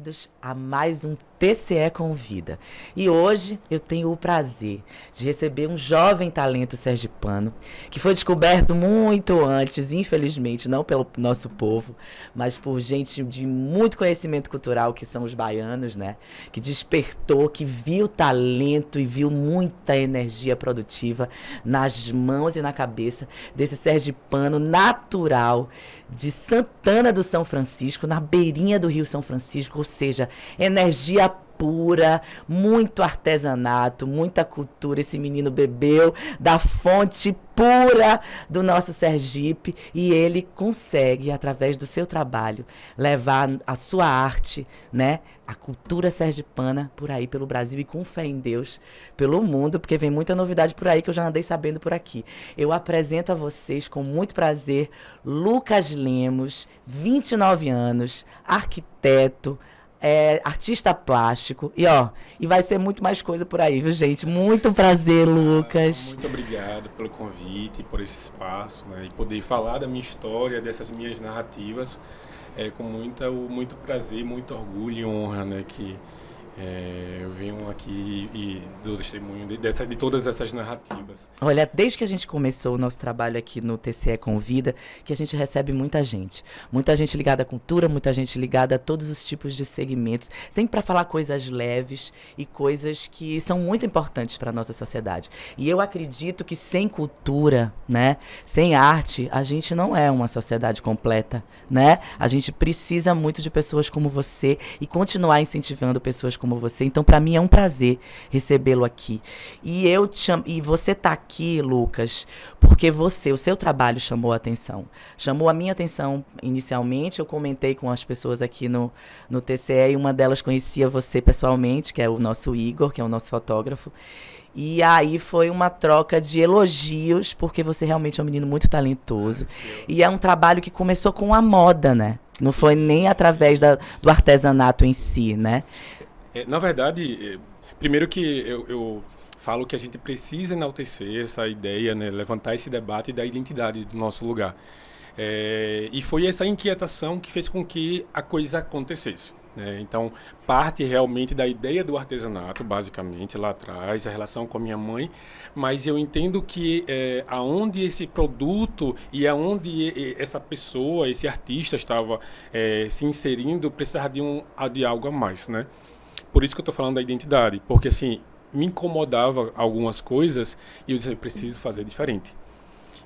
bem-vindos a mais um TCE Convida. E hoje eu tenho o prazer de receber um jovem talento sergipano que foi descoberto muito antes, infelizmente, não pelo nosso povo, mas por gente de muito conhecimento cultural, que são os baianos, né? Que despertou, que viu talento e viu muita energia produtiva nas mãos e na cabeça desse sergipano natural de Santana do São Francisco, na beirinha do Rio São Francisco, ou seja, energia pura, muito artesanato, muita cultura. Esse menino bebeu da fonte pura do nosso Sergipe e ele consegue, através do seu trabalho, levar a sua arte, né, a cultura sergipana por aí, pelo Brasil e com fé em Deus, pelo mundo, porque vem muita novidade por aí que eu já andei sabendo por aqui. Eu apresento a vocês com muito prazer Lucas Lemos, 29 anos, arquiteto, artista plástico e vai ser muito mais coisa por aí, viu, gente? Muito prazer, Lucas. Muito obrigado pelo convite, por esse espaço, né, e poder falar da minha história, dessas minhas narrativas, com muito prazer, muito orgulho e honra, né, que eu venho aqui e dou testemunho de todas essas narrativas. Olha, desde que a gente começou o nosso trabalho aqui no TCE Convida, que a gente recebe muita gente ligada à cultura, muita gente ligada a todos os tipos de segmentos, sempre para falar coisas leves e coisas que são muito importantes para a nossa sociedade. E eu acredito que sem cultura, né, sem arte, a gente não é uma sociedade completa, né? A gente precisa muito de pessoas como você e continuar incentivando pessoas como você. Então, para mim é um prazer recebê-lo aqui. E você tá aqui, Lucas, porque o seu trabalho chamou a atenção. Chamou a minha atenção inicialmente. Eu comentei com as pessoas aqui no TCE e uma delas conhecia você pessoalmente, que é o nosso Igor, que é o nosso fotógrafo. E aí foi uma troca de elogios, porque você realmente é um menino muito talentoso. E é um trabalho que começou com a moda, né? Não foi nem através do artesanato em si, né? Na verdade, primeiro que eu falo que a gente precisa enaltecer essa ideia, né, levantar esse debate da identidade do nosso lugar. E foi essa inquietação que fez com que a coisa acontecesse. Né? Então, parte realmente da ideia do artesanato, basicamente, lá atrás, a relação com a minha mãe, mas eu entendo que aonde esse produto e aonde essa pessoa, esse artista estava se inserindo, precisava de algo a mais, né? Por isso que eu estou falando da identidade, porque assim, me incomodava algumas coisas e eu disse, eu preciso fazer diferente.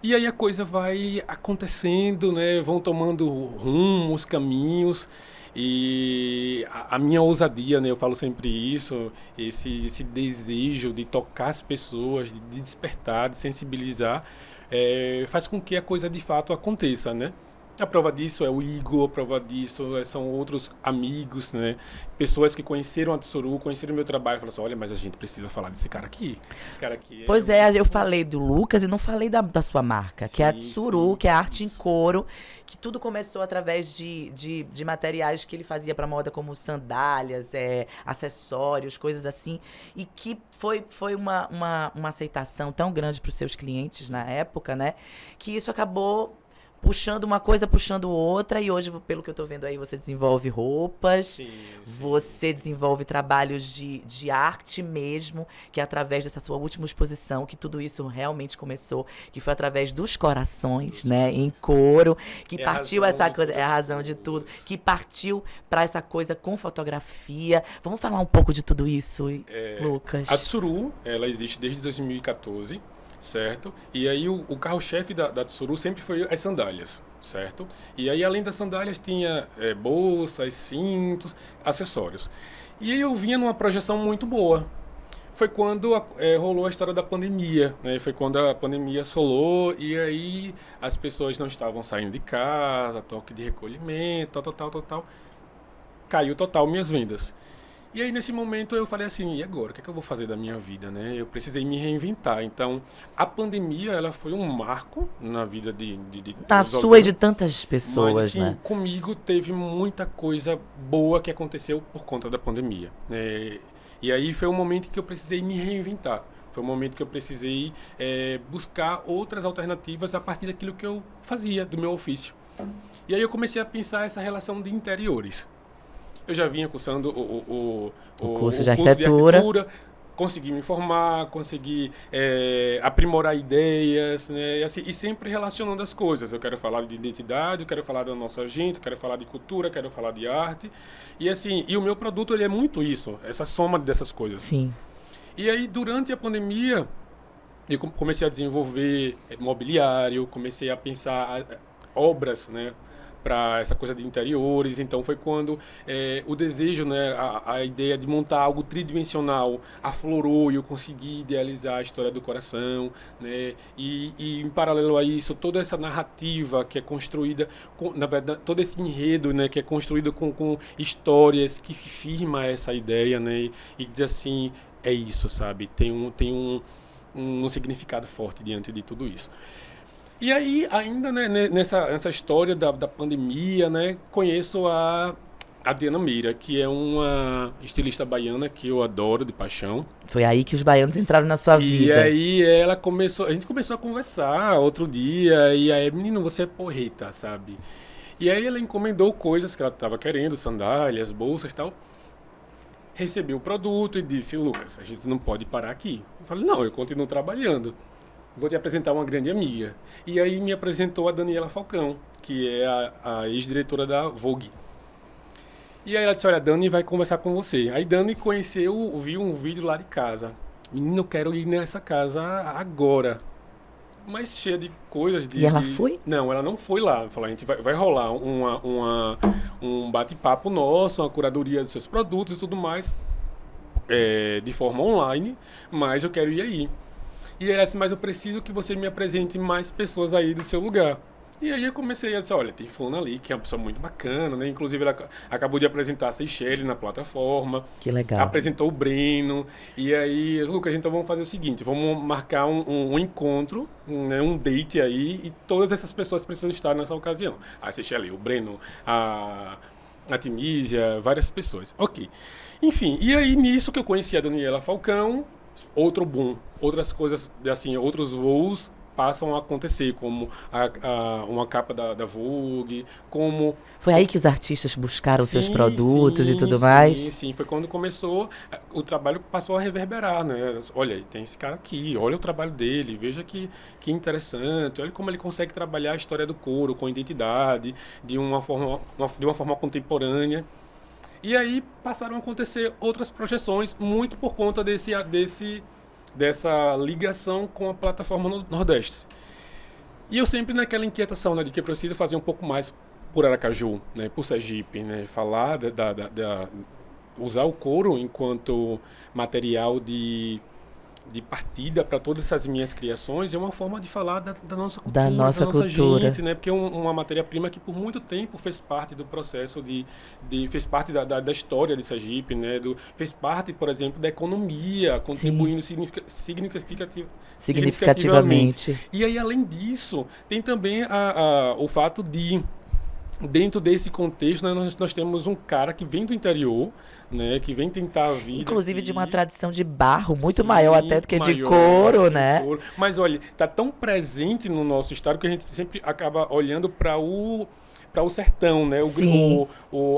E aí a coisa vai acontecendo, né? Vão tomando rumos, caminhos, e a minha ousadia, né? Eu falo sempre isso, esse desejo de tocar as pessoas, de despertar, de sensibilizar, faz com que a coisa de fato aconteça, né? A prova disso é o Igor, a prova disso são outros amigos, né? Pessoas que conheceram a Tsuru, conheceram o meu trabalho, falaram assim, olha, mas a gente precisa falar desse cara aqui. Esse cara aqui Pois eu falei do Lucas e não falei da sua marca, que é a Tsuru, que é a arte em couro, que tudo começou através de materiais que ele fazia para moda, como sandálias, acessórios, coisas assim, e que foi uma aceitação tão grande para os seus clientes na época, né? Que isso acabou puxando uma coisa, puxando outra, e hoje, pelo que eu tô vendo aí, você desenvolve roupas, você desenvolve trabalhos de arte mesmo, que é através dessa sua última exposição, que tudo isso realmente começou, que foi através dos corações, né, em couro, que partiu essa coisa, é a razão de tudo, que partiu para essa coisa com fotografia. Vamos falar um pouco de tudo isso, Lucas? A Tsuru, ela existe desde 2014, certo? E aí o carro-chefe da Tsuru sempre foi as sandálias, certo? E aí além das sandálias tinha bolsas, cintos, acessórios. E aí eu vinha numa projeção muito boa. Foi quando rolou a história da pandemia, né? Foi quando a pandemia assolou e aí as pessoas não estavam saindo de casa, toque de recolhimento, tal. Caiu total minhas vendas. E aí, nesse momento, eu falei assim, e agora? O que é que eu vou fazer da minha vida, né? Eu precisei me reinventar. Então, a pandemia, ela foi um marco na vida de na sua e de tantas pessoas, mas, assim, né? Comigo teve muita coisa boa que aconteceu por conta da pandemia, né? E aí foi um momento que eu precisei me reinventar. Foi um momento que eu precisei buscar outras alternativas a partir daquilo que eu fazia, do meu ofício. E aí eu comecei a pensar essa relação de interiores. eu já vinha cursando O curso de arquitetura. Consegui me formar, consegui aprimorar ideias, né? E, assim, e sempre relacionando as coisas. Eu quero falar de identidade, eu quero falar da nossa gente, eu quero falar de cultura, eu quero falar de arte. E assim, e o meu produto ele é muito isso, essa soma dessas coisas. Sim. E aí, durante a pandemia, eu comecei a desenvolver mobiliário, comecei a pensar obras, né, para essa coisa de interiores. Então foi quando o desejo, né, a ideia de montar algo tridimensional aflorou e eu consegui idealizar a história do coração, né, e em paralelo a isso toda essa narrativa que é construída, na verdade todo esse enredo, né, que é construído com histórias que firma essa ideia, né, e diz assim, é isso, sabe, tem um significado forte diante de tudo isso. E aí, ainda, né, nessa história da pandemia, né, conheço a Adriana Meira, que é uma estilista baiana que eu adoro de paixão. Foi aí que os baianos entraram na sua vida. E aí a gente começou a conversar outro dia, e aí, menino, você é porreta, sabe? E aí ela encomendou coisas que ela estava querendo, sandálias, bolsas e tal. Recebeu o produto e disse, Lucas, a gente não pode parar aqui. Eu falei, não, eu continuo trabalhando. Vou te apresentar uma grande amiga. E aí me apresentou a Daniela Falcão, que é a ex-diretora da Vogue. E aí ela disse, olha, a Dani vai conversar com você. Aí Dani viu um vídeo lá de casa. Menino, eu quero ir nessa casa agora. Mas cheia de coisas. E ela foi? Não, ela não foi lá. Falou, a gente vai rolar um bate-papo nosso, uma curadoria dos seus produtos e tudo mais, de forma online, mas eu quero ir aí. E ela disse, mas eu preciso que você me apresente mais pessoas aí do seu lugar. E aí eu comecei a dizer, olha, tem fulano ali, que é uma pessoa muito bacana, né? Inclusive ela acabou de apresentar a Seychelles na plataforma. Que legal. Apresentou o Breno. E aí, Lucas, então vamos fazer o seguinte, vamos marcar um encontro, né, um date aí, e todas essas pessoas precisam estar nessa ocasião. A Seychelles, o Breno, a Timísia, várias pessoas. Ok. Enfim, e aí nisso que eu conheci a Daniela Falcão, outro boom, outras coisas, assim, outros voos passam a acontecer, como uma capa da Vogue, como... Foi aí que os artistas buscaram seus produtos e tudo mais? Sim, foi quando começou, o trabalho passou a reverberar, né? Olha, tem esse cara aqui, olha o trabalho dele, veja que interessante, olha como ele consegue trabalhar a história do couro com identidade, de uma forma contemporânea. E aí passaram a acontecer outras projeções, muito por conta dessa ligação com a plataforma Nordeste. E eu sempre naquela inquietação, né, de que eu preciso fazer um pouco mais por Aracaju, né, por Sergipe, né, falar usar o couro enquanto material de partida para todas essas minhas criações é uma forma de falar da nossa cultura, da nossa cultura, gente, né? Porque é uma matéria-prima que por muito tempo fez parte do processo fez parte da história de Sergipe, né? Fez parte, por exemplo, da economia, contribuindo significativamente. E aí, além disso, tem também o fato de, dentro desse contexto, né, nós temos um cara que vem do interior, né, que vem tentar a vida. Inclusive aqui, de uma tradição de barro muito maior até do que de couro, né? Mas olha, está tão presente no nosso estado que a gente sempre acaba olhando para o sertão, né?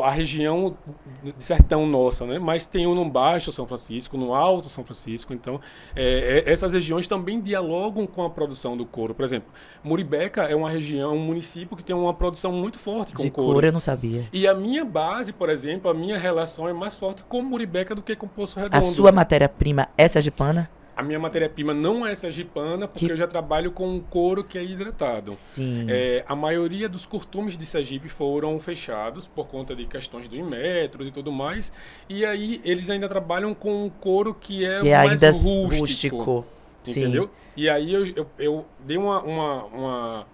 A região de sertão nossa, né? Mas tem no Baixo São Francisco, no Alto São Francisco. Então, essas regiões também dialogam com a produção do couro. Por exemplo, Muribeca é uma região, um município que tem uma produção muito forte com de couro. Couro eu não sabia. E a minha base, por exemplo, a minha relação é mais forte com Muribeca do que com Poço Redondo. A sua matéria-prima é sergipana? A minha matéria-prima não é sergipana, porque eu já trabalho com um couro que é hidratado. Sim. A maioria dos curtumes de Sergipe foram fechados por conta de questões do Inmetros e tudo mais. E aí eles ainda trabalham com um couro que é mais ainda rústico. Entendeu? Sim. E aí eu dei uma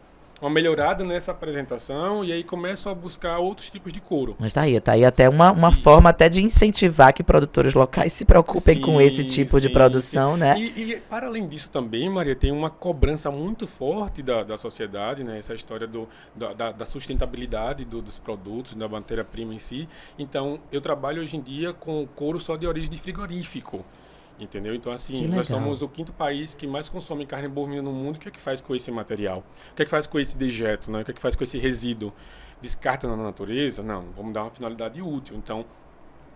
melhorada nessa apresentação e aí começo a buscar outros tipos de couro. Mas tá aí até uma forma até de incentivar que produtores locais se preocupem com esse tipo de produção, né? E para além disso também, Maria, tem uma cobrança muito forte da sociedade, né? Essa história da sustentabilidade dos produtos, da matéria-prima em si. Então, eu trabalho hoje em dia com couro só de origem de frigorífico. Entendeu? Então, assim, nós somos o 5º país que mais consome carne bovina no mundo. O que é que faz com esse material? O que é que faz com esse dejeto? Né? O que é que faz com esse resíduo? Descarta na natureza? Não, vamos dar uma finalidade útil. Então,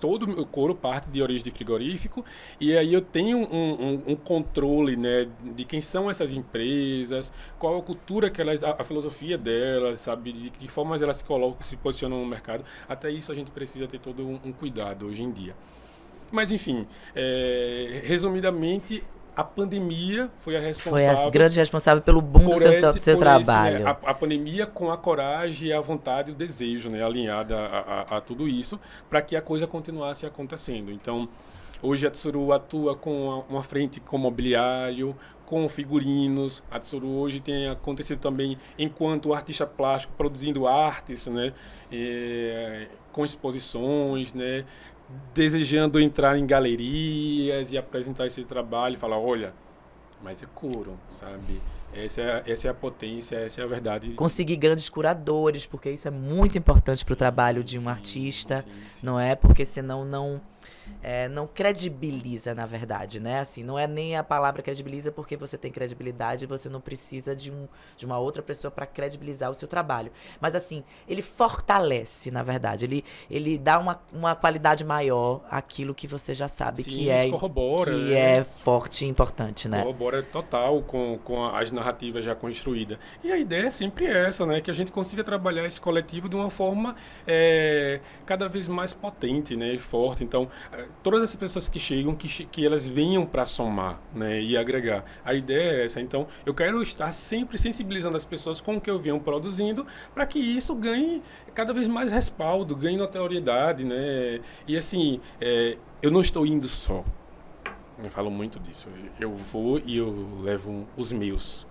todo o meu couro parte de origem de frigorífico, e aí eu tenho um controle, né, de quem são essas empresas, qual a cultura que elas, a filosofia delas, sabe, de que formas elas se colocam, se posicionam no mercado. Até isso a gente precisa ter todo um cuidado hoje em dia. Mas, enfim, resumidamente, a pandemia foi a responsável... Foi a grande responsável pelo boom do seu trabalho. Né, a pandemia com a coragem, a vontade e o desejo, né, alinhada a tudo isso, para que a coisa continuasse acontecendo. Então, hoje a Tsuru atua com uma frente com mobiliário, com figurinos. A Tsuru hoje tem acontecido também enquanto artista plástico, produzindo artes, né, com exposições, né, desejando entrar em galerias e apresentar esse trabalho e falar, olha, mas é couro, sabe? Essa é a potência, essa é a verdade. Conseguir grandes curadores, porque isso é muito importante para o trabalho de um artista, sim. não é? Porque senão não credibiliza, na verdade, né? Assim, não é nem a palavra credibiliza, porque você tem credibilidade e você não precisa de uma outra pessoa para credibilizar o seu trabalho. Mas, assim, ele fortalece, na verdade. Ele dá uma qualidade maior àquilo que você já sabe. Sim, que é corrobora, que né? é forte e importante, né? Corrobora total com as narrativas já construídas. E a ideia é sempre essa, né? Que a gente consiga trabalhar esse coletivo de uma forma cada vez mais potente, né? E forte. Então, todas essas pessoas que chegam, que elas venham para somar, né, e agregar. A ideia é essa. Então, eu quero estar sempre sensibilizando as pessoas com o que eu venho produzindo, para que isso ganhe cada vez mais respaldo, ganhe notoriedade, né? E assim, eu não estou indo só. Eu falo muito disso. Eu vou e eu levo os meus.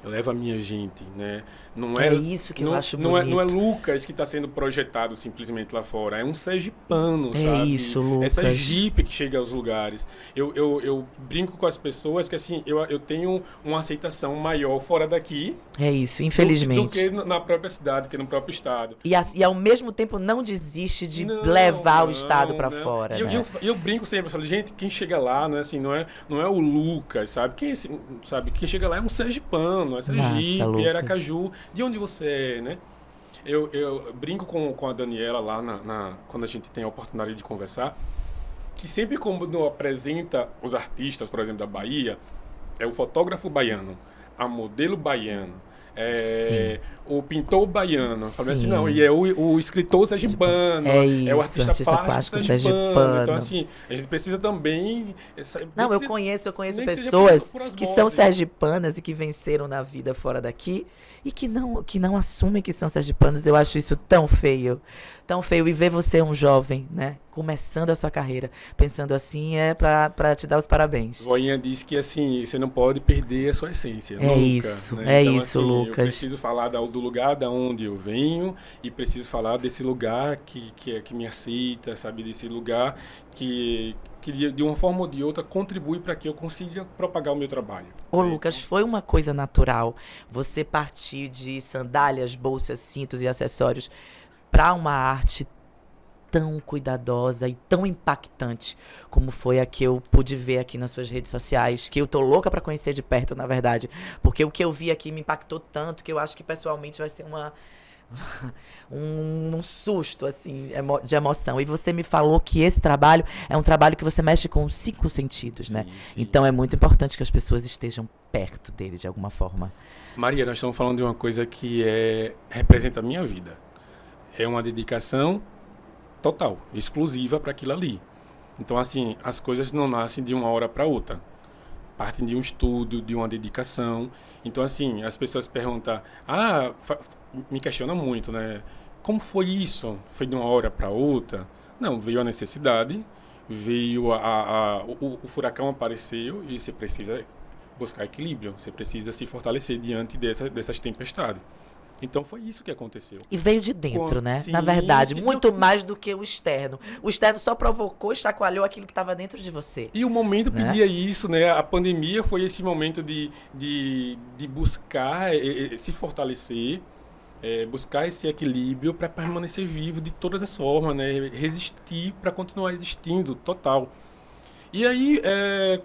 Eu levo a minha gente, né? Não é isso que eu acho bonito. Não é Lucas que está sendo projetado simplesmente lá fora. É um sergipano, sabe? É isso, Lucas. Essa jipe que chega aos lugares. Eu brinco com as pessoas que, assim, eu tenho uma aceitação maior fora daqui. É isso, infelizmente. Do que na própria cidade, que no próprio estado. E ao mesmo tempo não desiste de levar o estado para fora, né? Eu brinco sempre, eu falo, gente, quem chega lá, né, assim, não é o Lucas, sabe? Quem chega lá é um sergipano, é Sergipe, é Aracaju, de onde você é, né? Eu brinco com a Daniela lá, quando a gente tem a oportunidade de conversar, que sempre quando apresenta os artistas, por exemplo, da Bahia, é o fotógrafo baiano, a modelo baiano, o pintor baiano, falando assim, não, e é o escritor sergipano, é o artista plástico sergipano. Então, assim, a gente precisa também... eu conheço pessoas que são sergipanas e que venceram na vida fora daqui e que não assumem que são sergipanos. Eu acho isso tão feio. Tão feio. E ver você, um jovem, né, começando a sua carreira, pensando assim, pra te dar os parabéns. Voinha disse que, assim, você não pode perder a sua essência. É nunca, isso, né? Então, isso, assim, Lucas. Eu preciso falar do lugar da onde eu venho e preciso falar desse lugar que me aceita, sabe? Desse lugar que de uma forma ou de outra contribui para que eu consiga propagar o meu trabalho. Ô, Lucas, foi uma coisa natural você partir de sandálias, bolsas, cintos e acessórios para uma arte tão cuidadosa e tão impactante como foi a que eu pude ver aqui nas suas redes sociais, que eu tô louca para conhecer de perto, na verdade, porque o que eu vi aqui me impactou tanto que eu acho que pessoalmente vai ser um susto, assim, de emoção. E você me falou que esse trabalho é um trabalho que você mexe com os 5 sentidos, né? Sim. Então é muito importante que as pessoas estejam perto dele de alguma forma. Maria, nós estamos falando de uma coisa que representa a minha vida. É uma dedicação total, exclusiva para aquilo ali. Então, assim, as coisas não nascem de uma hora para outra. Partem de um estudo, de uma dedicação. Então, assim, as pessoas perguntam, me questionam muito, né? Como foi isso? Foi de uma hora para outra? Não, veio a necessidade, veio o furacão apareceu e você precisa buscar equilíbrio, você precisa se fortalecer diante dessas tempestades. Então foi isso que aconteceu. E veio de dentro, né? Sim, na verdade, muito mais do que o externo. O externo só provocou, chacoalhou aquilo que estava dentro de você. E o momento pedia isso, né? A pandemia foi esse momento de buscar se fortalecer, buscar esse equilíbrio para permanecer vivo de todas as formas, né? Resistir para continuar existindo, total. E aí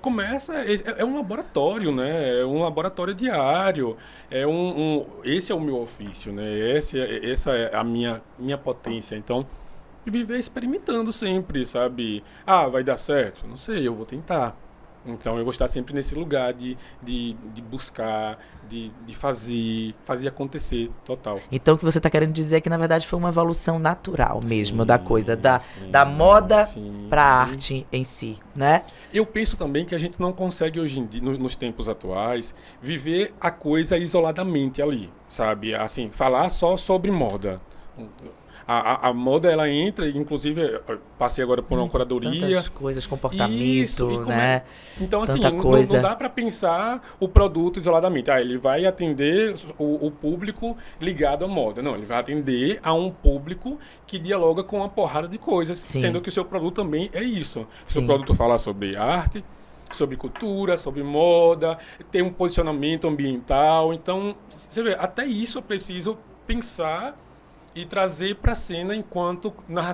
começa, é um laboratório, né? É um laboratório diário, esse é o meu ofício, né? Essa é a minha potência. Então, viver experimentando sempre, sabe? Ah, vai dar certo? Não sei, eu vou tentar. Então eu vou estar sempre nesse lugar de buscar, de fazer acontecer, total. Então, o que você está querendo dizer é que, na verdade, foi uma evolução natural mesmo da coisa, Sim, da moda sim. para a arte em si, né? Eu penso também que a gente não consegue hoje em dia, nos tempos atuais, viver a coisa isoladamente ali, sabe? Assim, falar só sobre moda. A moda, ela entra, inclusive, eu passei agora por uma curadoria. Tantas coisas, comportamento, Isso, né? Então, assim, Tanta coisa. não dá para pensar o produto isoladamente. Ah, ele vai atender o público ligado à moda. Não, ele vai atender a um público que dialoga com uma porrada de coisas, Sim. sendo que o seu produto também é isso. Sim. Seu produto fala sobre arte, sobre cultura, sobre moda, tem um posicionamento ambiental. Então, você vê, até isso eu preciso pensar e trazer para a cena enquanto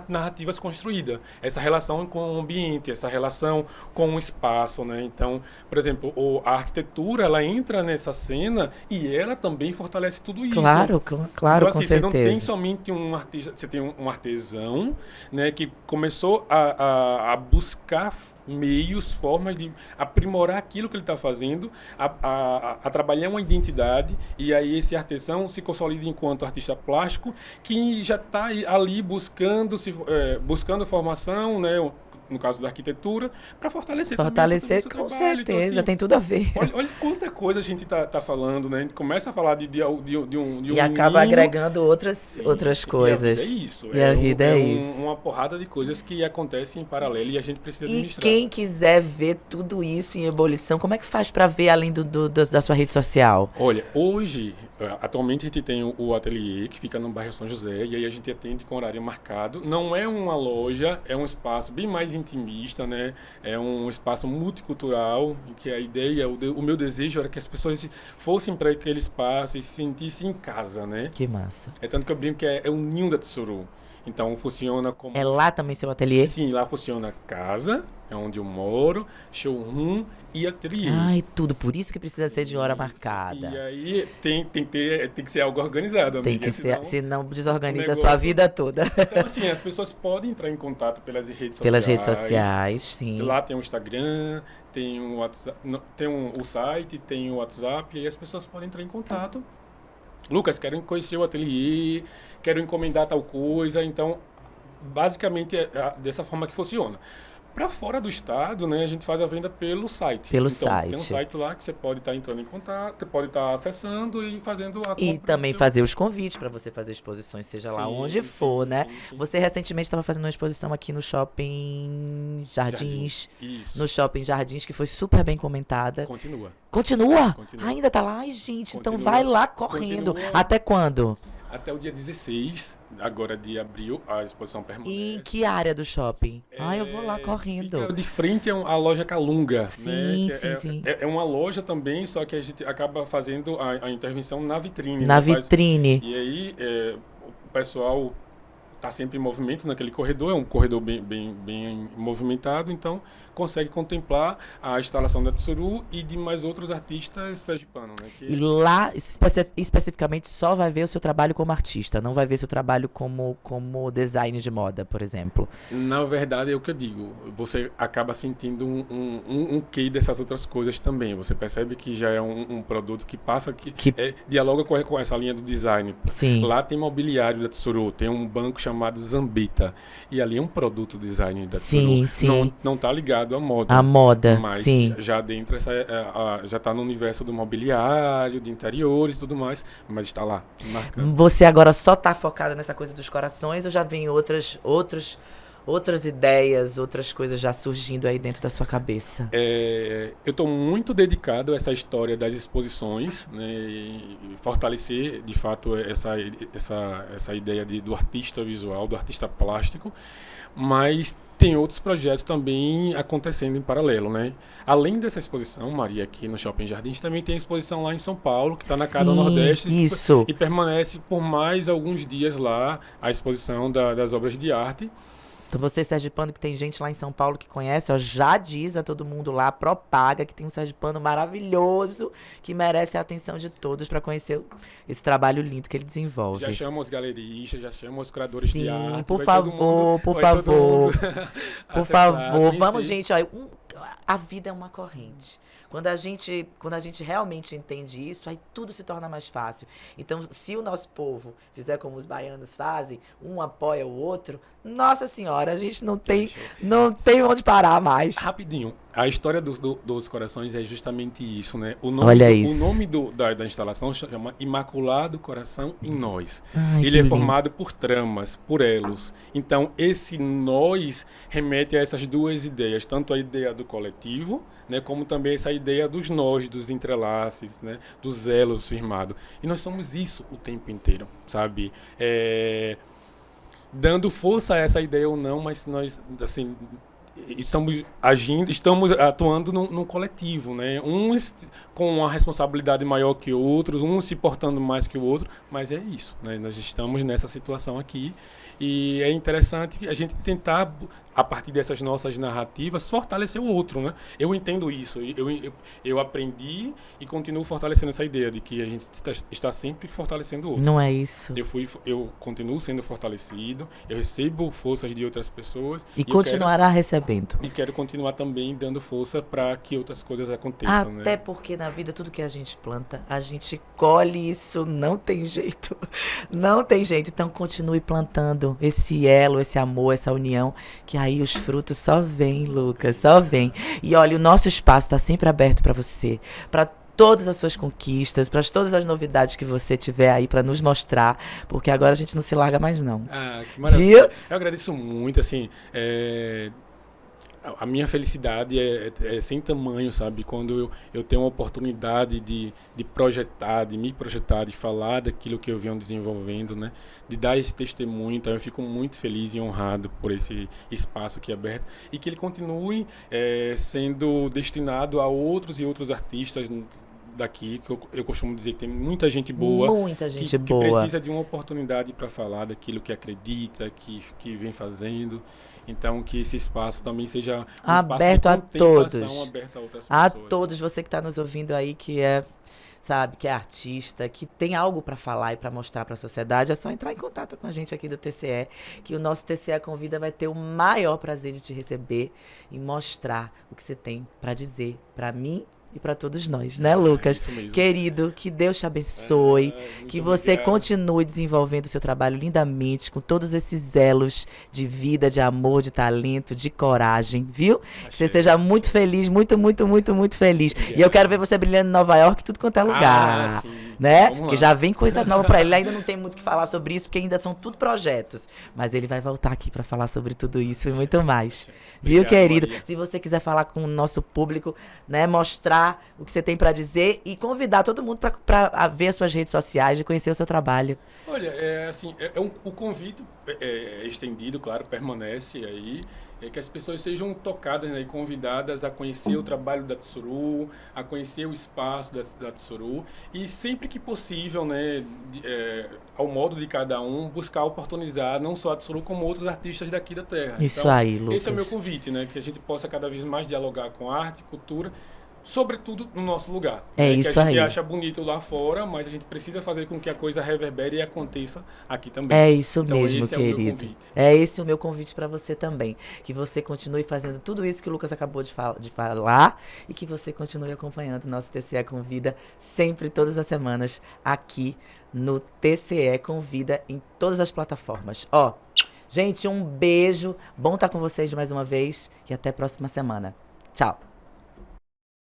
narrativas construídas. Essa relação com o ambiente, essa relação com o espaço, né? Então, por exemplo, a arquitetura, ela entra nessa cena e ela também fortalece tudo isso. Claro, claro, então, assim, com você certeza. não tem somente um artista, você tem um artesão, né, que começou a buscar meios, formas de aprimorar aquilo que ele está fazendo, a trabalhar uma identidade, e aí esse artesão se consolida enquanto artista plástico, que já está ali buscando formação, né, no caso da arquitetura, para fortalecer com também o seu trabalho. certeza, Então, assim, tem tudo a ver. olha quanta coisa a gente tá falando, né? A gente começa a falar de um E acaba menino, agregando outras coisas. E a vida é isso. E a vida é isso. Uma porrada de coisas que acontecem em paralelo e a gente precisa E administrar. quem quiser ver tudo isso em ebulição, como é que faz para ver além da sua rede social? Olha, hoje, atualmente a gente tem o ateliê que fica no bairro São José, e aí a gente atende com horário marcado. Não é uma loja, é um espaço bem mais intimista, né? É um espaço multicultural, em que a ideia, o meu desejo era que as pessoas fossem para aquele espaço e se sentissem em casa, né? Que massa. É tanto que eu brinco que é o ninho da Tsuru. Então funciona como... É lá também seu ateliê? Sim, lá funciona casa, é onde eu moro, showroom e ateliê. Ai, tudo. Por isso que precisa ser de hora Isso. marcada. E aí tem que ser algo organizado, Tem amiga, que ser, senão desorganiza a o sua negócio- vida toda. Então, assim, as pessoas podem entrar em contato pelas redes sociais. Pelas redes sociais, sim. Lá tem o Instagram, tem o WhatsApp, tem o site, tem o WhatsApp, e aí as pessoas podem entrar em contato. Lucas, quero conhecer o ateliê, quero encomendar tal coisa. Então, basicamente, é dessa forma que funciona. Para fora do estado, né, a gente faz a venda pelo site. Pelo então, site. Tem um site lá que você pode estar entrando em contato, pode estar acessando e fazendo a compra. E também do seu- fazer os convites para você fazer exposições, seja lá Sim, onde sim, for, né? sim. Você recentemente estava fazendo uma exposição aqui no Shopping Jardins. Isso. No Shopping Jardins, que foi super bem comentada. Continua. Continua? Continua. Ainda tá lá? Ai, gente, então Continua. vai lá correndo. Continua. Até quando? Até o dia 16, agora de abril, a exposição permanece. E em que área do shopping? Ai, eu vou lá correndo. Fica de frente à loja Calunga. Sim, né? sim, sim. É uma loja também, só que a gente acaba fazendo a intervenção na vitrine. Na né? vitrine. E aí o pessoal está sempre em movimento naquele corredor, é um corredor bem movimentado, então consegue contemplar a instalação da Tsuru e de mais outros artistas sergipanos. Né? E lá, especificamente, só vai ver o seu trabalho como artista, não vai ver seu trabalho como design de moda, por exemplo. Na verdade, é o que eu digo. Você acaba sentindo um quê dessas outras coisas também. Você percebe que já é um produto que passa, dialoga com essa linha do design. Sim. Lá tem mobiliário da Tsuru, tem um banco chamado Zambita. E ali é um produto design da Sim, Tsuru. sim. Não tá ligado à moda. A moda, Mas sim. já dentro, já está no universo do mobiliário, de interiores e tudo mais, mas está lá, marcando. Você agora só tá focada nessa coisa dos corações ou já vem outras ideias, outras coisas já surgindo aí dentro da sua cabeça? Eu estou muito dedicado a essa história das exposições, né, e fortalecer, de fato, essa ideia do artista visual, do artista plástico, mas tem outros projetos também acontecendo em paralelo, né? Além dessa exposição, Maria, aqui no Shopping Jardins, também tem a exposição lá em São Paulo, que está na Casa Sim, Nordeste. isso. E permanece por mais alguns dias lá a exposição das obras de arte. Então você, sergipano, que tem gente lá em São Paulo que conhece, ó, já diz a todo mundo lá, propaga que tem um sergipano maravilhoso que merece a atenção de todos para conhecer esse trabalho lindo que ele desenvolve. Já chama os galeristas, já chama os curadores de arte. Sim, por favor, por favor. Por favor, vamos, gente, ó, a vida é uma corrente. Quando a gente realmente entende isso, aí tudo se torna mais fácil. Então, se o nosso povo fizer como os baianos fazem, um apoia o outro, nossa senhora, a gente não tem onde parar mais. Rapidinho, a história dos corações é justamente isso, né? O nome da instalação chama Imaculado Coração em Nós. Ai, ele é formado por tramas, por elos. Então, esse nós remete a essas duas ideias, tanto a ideia do coletivo, né, como também essa ideia dos nós, dos entrelaces, né, dos elos firmados. E nós somos isso o tempo inteiro, sabe? Dando força a essa ideia ou não, mas nós, assim, estamos atuando num coletivo, né? Uns com uma responsabilidade maior que outros, uns se portando mais que o outro, mas é isso, né? Nós estamos nessa situação aqui e é interessante a gente tentar, a partir dessas nossas narrativas, fortalecer o outro, né? Eu entendo isso, eu aprendi e continuo fortalecendo essa ideia de que a gente está sempre fortalecendo o outro. Não é isso. Eu continuo sendo fortalecido, eu recebo forças de outras pessoas. E continuará recebendo. E quero continuar também dando força para que outras coisas aconteçam. Até porque na vida tudo que a gente planta, a gente colhe isso, não tem jeito. Não tem jeito. Então continue plantando esse elo, esse amor, essa união, que aí os frutos só vêm, Lucas, só vêm. E olha, o nosso espaço está sempre aberto para você, para todas as suas conquistas, para todas as novidades que você tiver aí para nos mostrar, porque agora a gente não se larga mais não. Ah, que maravilha. Viu? Eu agradeço muito, assim, a minha felicidade é sem tamanho, sabe? Quando eu tenho uma oportunidade de projetar, de me projetar, de falar daquilo que eu venho desenvolvendo, né? De dar esse testemunho. Então eu fico muito feliz e honrado por esse espaço aqui aberto e que ele continue sendo destinado a outros e outros artistas daqui, que eu costumo dizer que tem muita gente boa, que precisa de uma oportunidade para falar daquilo que acredita, que vem fazendo. Então, que esse espaço também seja aberto a todos. Aberto a outras pessoas. A todos, você que está nos ouvindo aí, que é artista, que tem algo para falar e para mostrar para a sociedade, é só entrar em contato com a gente aqui do TCE, que o nosso TCE Convida vai ter o maior prazer de te receber e mostrar o que você tem para dizer para mim e para todos nós, né, Lucas? Querido, que Deus te abençoe, que você continue desenvolvendo o seu trabalho lindamente, com todos esses elos de vida, de amor, de talento, de coragem, viu? Que você seja muito feliz, muito, muito, muito, muito feliz. E eu quero ver você brilhando em Nova York, tudo quanto é lugar, né? Porque já vem coisa nova para ele, ainda não tem muito o que falar sobre isso, porque ainda são tudo projetos. Mas ele vai voltar aqui para falar sobre tudo isso e muito mais. Viu, querido? Maria. Se você quiser falar com o nosso público, né, mostrar o que você tem para dizer e convidar todo mundo para ver as suas redes sociais e conhecer o seu trabalho. Olha, o convite estendido, claro, permanece aí, que as pessoas sejam tocadas, né, e convidadas a conhecer o trabalho da Tsuru, a conhecer o espaço da Tsuru e sempre que possível, né, ao modo de cada um, buscar oportunizar não só a Tsuru como outros artistas daqui da terra. Isso então, aí, Lucas. Esse é o meu convite, né, que a gente possa cada vez mais dialogar com arte, cultura, sobretudo no nosso lugar. É isso aí. Que a gente acha bonito lá fora, mas a gente precisa fazer com que a coisa reverbere e aconteça aqui também. É isso então, mesmo, esse querido. É o meu convite. É esse o meu convite para você também. Que você continue fazendo tudo isso que o Lucas acabou de falar e que você continue acompanhando o nosso TCE Convida sempre, todas as semanas, aqui no TCE Convida, em todas as plataformas. Ó, gente, um beijo. Bom estar com vocês mais uma vez e até a próxima semana. Tchau.